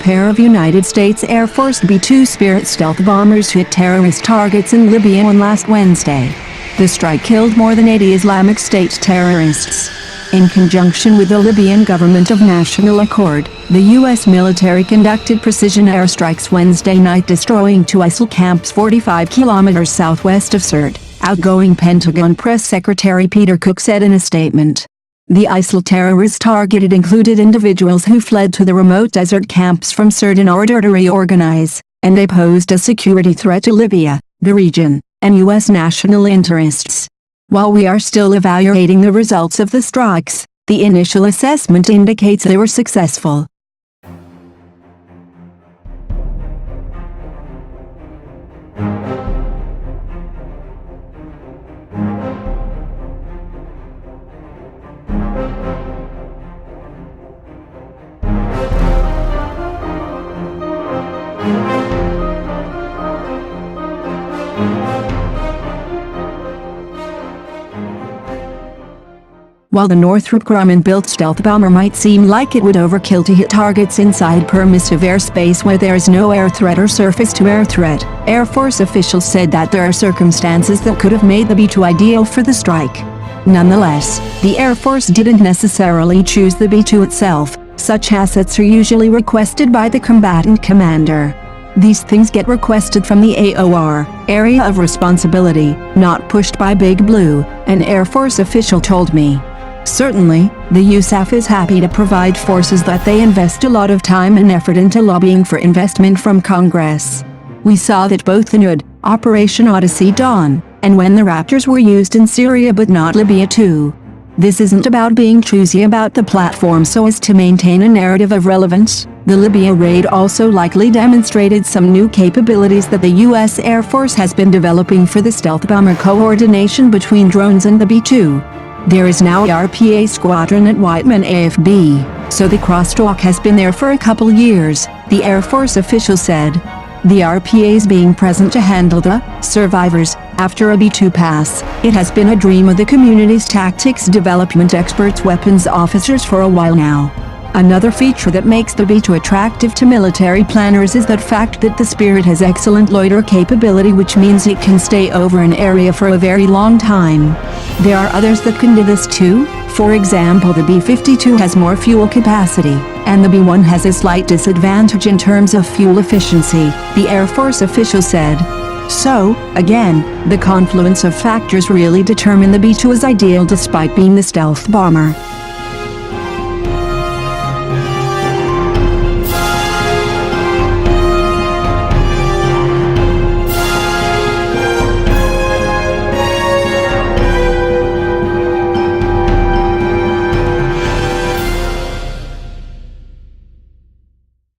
pair of United States Air Force B-2 Spirit stealth bombers hit terrorist targets in Libya on last Wednesday. The strike killed more than 80 Islamic State terrorists. In conjunction with the Libyan government of national accord, the U.S. military conducted precision airstrikes Wednesday night, destroying two ISIL camps 45 kilometers southwest of Sirte, outgoing Pentagon Press Secretary Peter Cook said in a statement. The ISIL terrorists targeted included individuals who fled to the remote desert camps from Sirte in order to reorganize, and they posed a security threat to Libya, the region, and U.S. national interests. While we are still evaluating the results of the strikes, the initial assessment indicates they were successful. While the Northrop Grumman-built stealth bomber might seem like it would overkill to hit targets inside permissive airspace where there is no air threat or surface-to-air threat, Air Force officials said that there are circumstances that could have made the B-2 ideal for the strike. Nonetheless, the Air Force didn't necessarily choose the B-2 itself. Such assets are usually requested by the combatant commander. These things get requested from the AOR, Area of Responsibility, not pushed by Big Blue, an Air Force official told me. Certainly, the USAF is happy to provide forces that they invest a lot of time and effort into lobbying for investment from Congress. We saw that both in UD, Operation Odyssey Dawn, and when the Raptors were used in Syria but not Libya too. This isn't about being choosy about the platform so as to maintain a narrative of relevance. The Libya raid also likely demonstrated some new capabilities that the U.S. Air Force has been developing for the stealth bomber coordination between drones and the B-2. There is now a RPA squadron at Whiteman AFB, so the crosstalk has been there for a couple years, the Air Force official said. The RPA is being present to handle the survivors after a B-2 pass. It has been a dream of the community's tactics development experts, weapons officers for a while now. Another feature that makes the B-2 attractive to military planners is the fact that the Spirit has excellent loiter capability, which means it can stay over an area for a very long time. There are others that can do this too. For example, the B-52 has more fuel capacity, and the B-1 has a slight disadvantage in terms of fuel efficiency, the Air Force official said. So, again, the confluence of factors really determine the B-2 as ideal despite being the stealth bomber.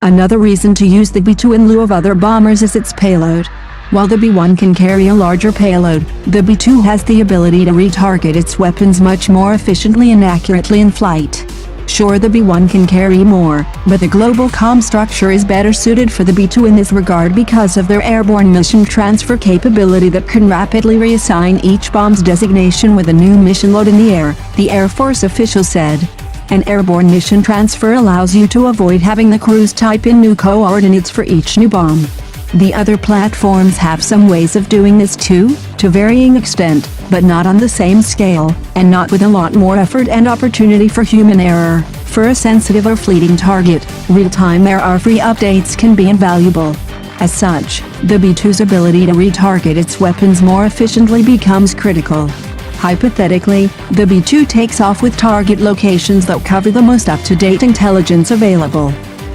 Another reason to use the B-2 in lieu of other bombers is its payload. While the B-1 can carry a larger payload, the B-2 has the ability to retarget its weapons much more efficiently and accurately in flight. Sure, the B-1 can carry more, but the global comm structure is better suited for the B-2 in this regard because of their airborne mission transfer capability that can rapidly reassign each bomb's designation with a new mission load in the air, the Air Force official said. An airborne mission transfer allows you to avoid having the crews type in new coordinates for each new bomb. The other platforms have some ways of doing this too, to varying extent, but not on the same scale, and not with a lot more effort and opportunity for human error. For a sensitive or fleeting target, real-time error-free updates can be invaluable. As such, the B-2's ability to retarget its weapons more efficiently becomes critical. Hypothetically, the B-2 takes off with target locations that cover the most up-to-date intelligence available.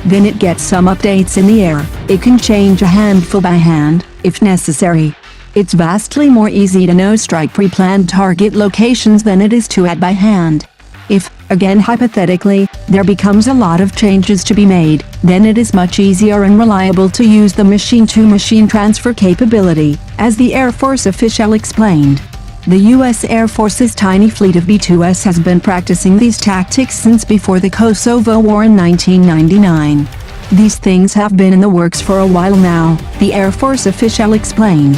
Then it gets some updates in the air. It can change a handful by hand, if necessary. It's vastly more easy to know strike pre-planned target locations than it is to add by hand. If, again hypothetically, there becomes a lot of changes to be made, then it is much easier and reliable to use the machine-to-machine transfer capability, as the Air Force official explained. The U.S. Air Force's tiny fleet of B-2s has been practicing these tactics since before the Kosovo War in 1999. These things have been in the works for a while now, the Air Force official explained.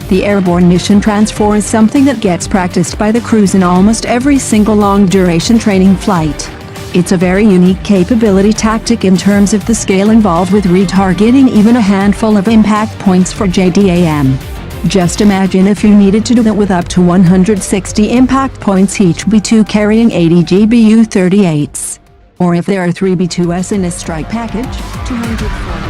The airborne mission transfer is something that gets practiced by the crews in almost every single long-duration training flight. It's a very unique capability tactic in terms of the scale involved with retargeting even a handful of impact points for JDAM. Just imagine if you needed to do that with up to 160 impact points, each B2 carrying 80 GBU 38s. Or if there are 3 B2s in a strike package, 240.